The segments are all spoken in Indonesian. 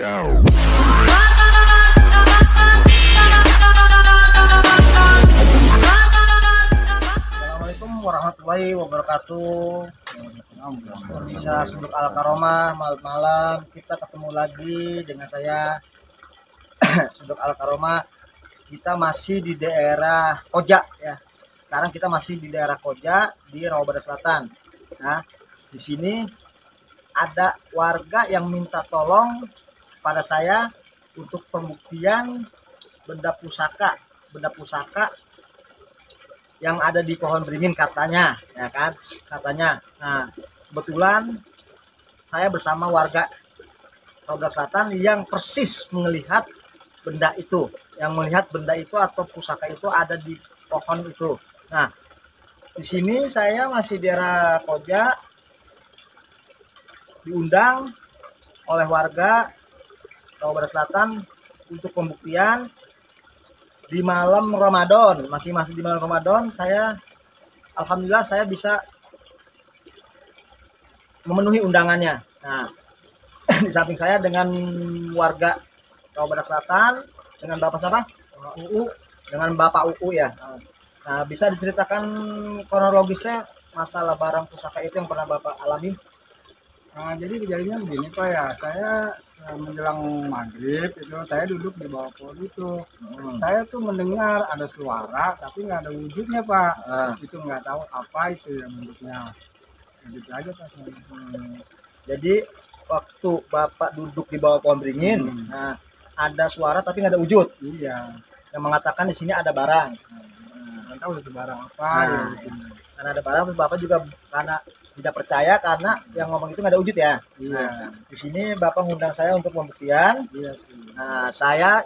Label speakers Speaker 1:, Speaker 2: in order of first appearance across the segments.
Speaker 1: Assalamualaikum warahmatullahi wabarakatuh. Bisa Suduk Al-Karomah, malam-malam kita ketemu lagi dengan saya Suduk Al-Karomah. Kita masih di daerah Koja ya. Sekarang kita masih di daerah Koja di Rawa Badak Selatan. Nah, di sini ada warga yang minta tolong pada saya untuk pembuktian benda pusaka yang ada di pohon beringin katanya, ya kan? Katanya. Nah, kebetulan saya bersama warga Rawa Badak Selatan yang persis melihat benda itu, atau pusaka itu ada di pohon itu. Nah, di sini saya masih di daerah Koja, diundang oleh warga Rawa Badak Selatan untuk pembuktian di malam Ramadan. Masih di malam Ramadan, alhamdulillah saya bisa memenuhi undangannya. Nah, di samping saya dengan warga Rawa Badak Selatan, dengan Bapak siapa? UU, dengan Bapak UU ya. Nah, bisa diceritakan kronologisnya masalah barang pusaka itu yang pernah Bapak alami?
Speaker 2: Nah, jadi kejadiannya begini Pak ya, saya menjelang maghrib itu saya duduk di bawah pohon itu. Saya tuh mendengar ada suara tapi nggak ada wujudnya Pak. Itu nggak tahu apa itu yang wujudnya. Gitu aja Pak.
Speaker 1: Jadi waktu Bapak duduk di bawah pohon beringin, nah ada suara tapi nggak ada wujud.
Speaker 2: Iya.
Speaker 1: Yang mengatakan di sini ada barang.
Speaker 2: Nggak tahu itu barang apa.
Speaker 1: Nah,
Speaker 2: di sini.
Speaker 1: Karena ada barang, terus Bapak juga karena tidak percaya karena yang ngomong itu nggak ada wujud ya.
Speaker 2: Iya.
Speaker 1: Nah, di sini Bapak ngundang saya untuk pembuktian.
Speaker 2: Iya.
Speaker 1: Nah,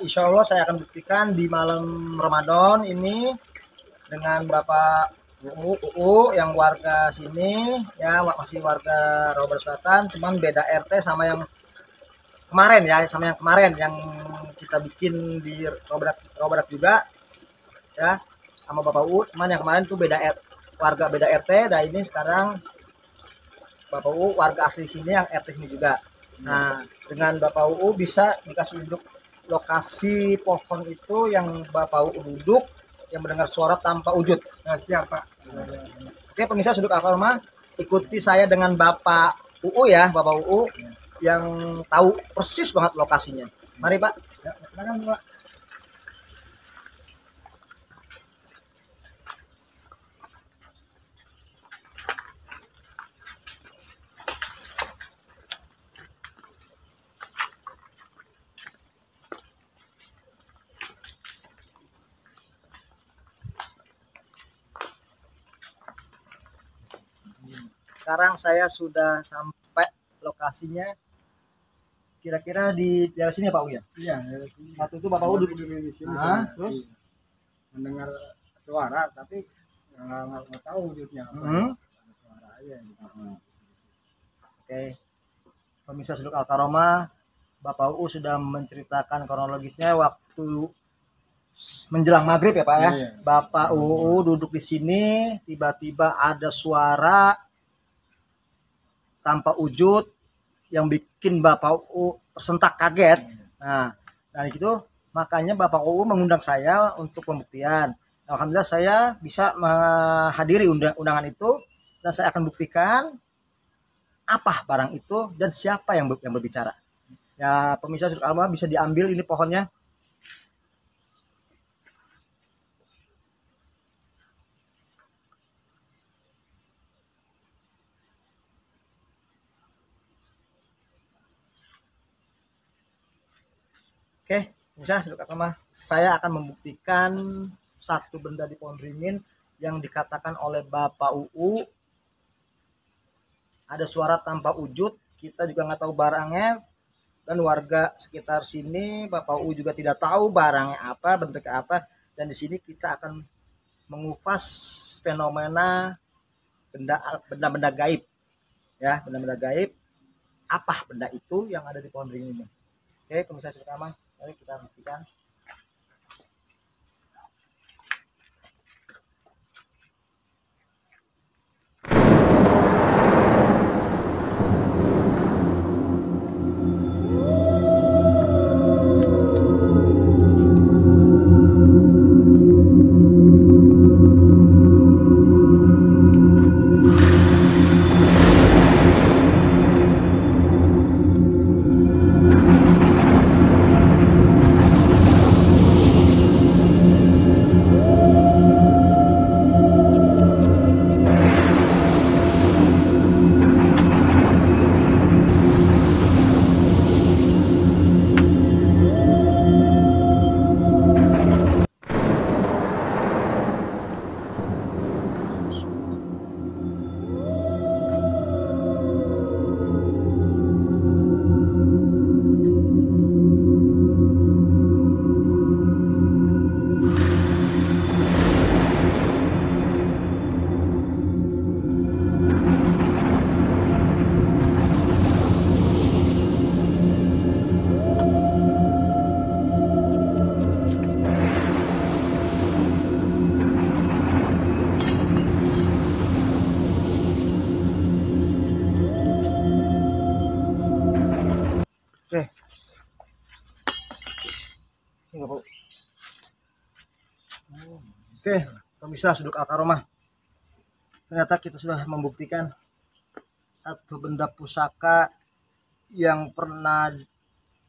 Speaker 1: insya Allah saya akan buktikan di malam Ramadan ini dengan Bapak UU yang warga sini ya, masih warga Rawa Badak Selatan, cuman beda RT sama yang kemarin ya, yang kita bikin di Rawa Badak juga ya, sama Bapak UU. Cuman yang kemarin tuh warga beda RT, dan ini sekarang Bapak UU warga asli sini yang RT sini juga. Nah, dengan Bapak UU bisa dikasih duduk lokasi pohon itu yang Bapak UU duduk, yang mendengar suara tanpa wujud.
Speaker 2: Nah, siap Pak.
Speaker 1: Oke, pemirsa Suduk Al-Karomah, ikuti saya dengan Bapak UU ya, Bapak UU yang tahu persis banget lokasinya. Mari Pak.
Speaker 2: Ya, silakan Pak.
Speaker 1: Sekarang saya sudah sampai lokasinya. Kira-kira di daerah sini ya Pak U ya?
Speaker 2: Iya.
Speaker 1: Waktu itu Bapak U duduk
Speaker 2: di sini.
Speaker 1: Terus
Speaker 2: mendengar suara tapi nggak tahu wujudnya apa. Ada suara aja.
Speaker 1: Oke. Pemirsa Suduk Al-Karomah, Bapak U sudah menceritakan kronologisnya waktu menjelang maghrib ya Pak ya.
Speaker 2: Iya.
Speaker 1: Bapak UU duduk di sini, tiba-tiba ada suara tanpa wujud yang bikin Bapak UU tersentak kaget. Nah, dari itu makanya Bapak UU mengundang saya untuk pembuktian. Alhamdulillah saya bisa menghadiri undangan itu, dan saya akan buktikan apa barang itu dan siapa yang berbicara. Ya, pemirsa Suduk Al-Karomah, bisa diambil ini pohonnya. Oke, pemirsa Suduk Al-Karomah, saya akan membuktikan satu benda di pohon beringin yang dikatakan oleh Bapak UU ada suara tanpa wujud. Kita juga nggak tahu barangnya, dan warga sekitar sini Bapak UU juga tidak tahu barangnya apa, bentuknya apa. Dan di sini kita akan mengupas fenomena benda-benda gaib ya, benda-benda gaib. Apa benda itu yang ada di pohon beringin ini? Oke, pemirsa Suduk Al-Karomah, mari kita buktikan. Oke, pemirsa Suduk Al-Karomah. Ternyata kita sudah membuktikan satu benda pusaka yang pernah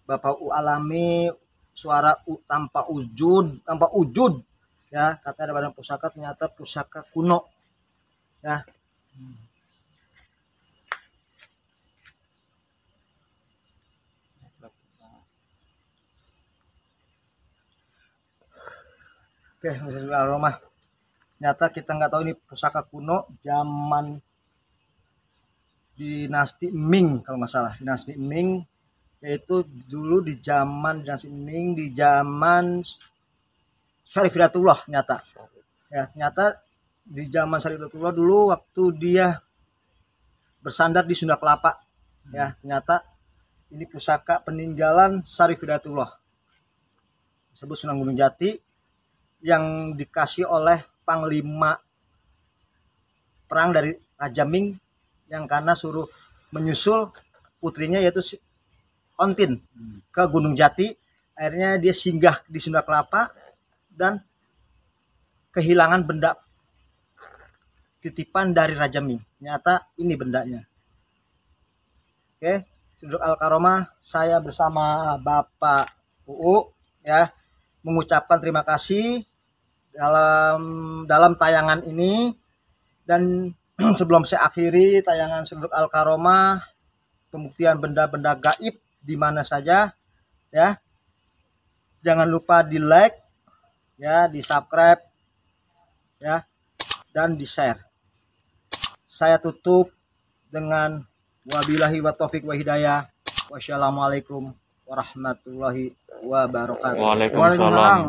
Speaker 1: Bapak U alami, suara U tanpa wujud ya, katanya ada barang pusaka, ternyata pusaka kuno ya. Oke, misalnya aroma. Nyata kita nggak tahu ini pusaka kuno zaman dinasti Ming kalau nggak salah, dinasti Ming, yaitu dulu di zaman dinasti Ming, di zaman Syarif Hidayatullah nyata. Ya, nyata di zaman Syarif Hidayatullah dulu waktu dia bersandar di Sunda Kelapa. Ya, ternyata ini pusaka peninggalan Syarif Hidayatullah. Disebut Sunan Gunung Jati yang dikasih oleh panglima perang dari Raja Ming yang karena suruh menyusul putrinya yaitu Ontin ke Gunung Jati. Akhirnya dia singgah di Sunda Kelapa dan kehilangan benda titipan dari Raja Ming. Ternyata ini bendanya. Oke, Suduk Al-Karomah, saya bersama Bapak UU ya mengucapkan terima kasih dalam tayangan ini. Dan sebelum saya akhiri tayangan Suduk Al-Karomah, pembuktian benda-benda gaib di mana saja ya, jangan lupa di like ya, di subscribe ya, dan di share. Saya tutup dengan wabillahi wa taufiq wa hidayah. Wassalamualaikum warahmatullahi wabarakatuh.
Speaker 3: Waalaikumsalam.